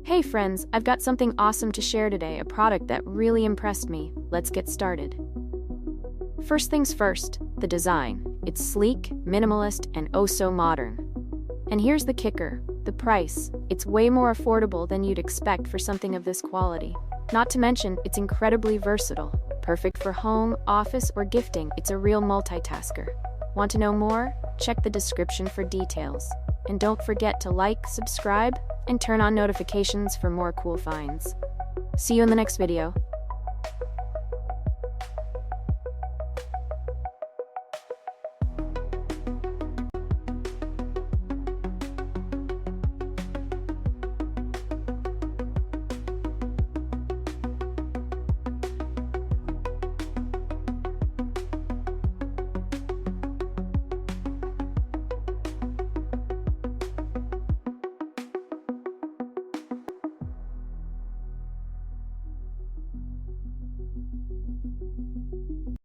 Hey friends, I've got something awesome to share today, a product that really impressed me. Let's get started. First things first, the design. It's sleek, minimalist, and oh so modern. And here's the kicker, the price. It's way more affordable than you'd expect for something of this quality. Not to mention, it's incredibly versatile. Perfect for home, office, or gifting. It's a real multitasker. Want to know more? Check the description for details. And don't forget to like, subscribe, and turn on notifications for more cool finds. See you in the next video.